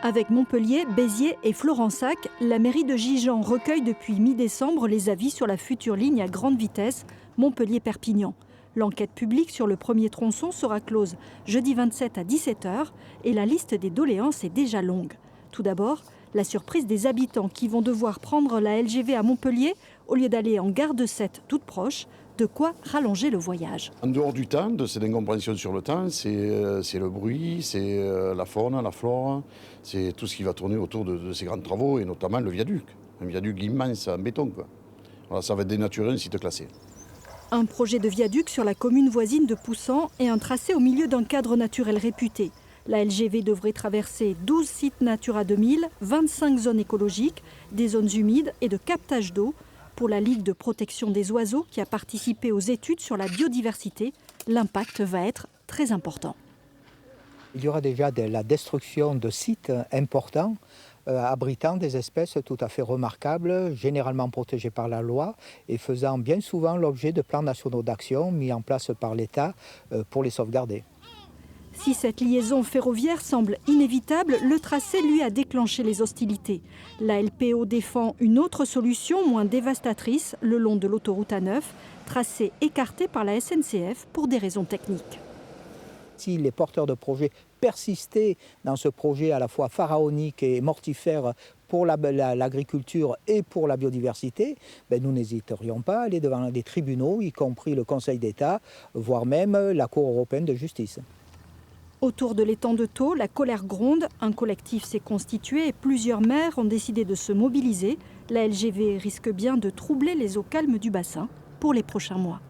Avec Montpellier, Béziers et Florensac, la mairie de Gijan recueille depuis mi-décembre les avis sur la future ligne à grande vitesse Montpellier-Perpignan. L'enquête publique sur le premier tronçon sera close jeudi 27 à 17 h et la liste des doléances est déjà longue. Tout d'abord, la surprise des habitants qui vont devoir prendre la LGV à Montpellier au lieu d'aller en gare de Sète toute proche, de quoi rallonger le voyage. En dehors du temps, de cette incompréhension sur le temps, c'est le bruit, c'est la faune, la flore, c'est tout ce qui va tourner autour de ces grands travaux et notamment le viaduc. Un viaduc immense en béton, quoi. Voilà, ça va dénaturer un site classé. Un projet de viaduc sur la commune voisine de Poussan et un tracé au milieu d'un cadre naturel réputé. La LGV devrait traverser 12 sites Natura 2000, 25 zones écologiques, des zones humides et de captage d'eau. Pour la Ligue de protection des oiseaux qui a participé aux études sur la biodiversité, l'impact va être très important. Il y aura déjà de la destruction de sites importants abritant des espèces tout à fait remarquables, généralement protégées par la loi et faisant bien souvent l'objet de plans nationaux d'action mis en place par l'État pour les sauvegarder. Si cette liaison ferroviaire semble inévitable, le tracé, lui, a déclenché les hostilités. La LPO défend une autre solution moins dévastatrice le long de l'autoroute A9, tracé écarté par la SNCF pour des raisons techniques. Si les porteurs de projets persistaient dans ce projet à la fois pharaonique et mortifère pour l'agriculture et pour la biodiversité, nous n'hésiterions pas à aller devant les tribunaux, y compris le Conseil d'État, voire même la Cour européenne de justice. Autour de l'étang de Thau, la colère gronde. Un collectif s'est constitué et plusieurs maires ont décidé de se mobiliser. La LGV risque bien de troubler les eaux calmes du bassin pour les prochains mois.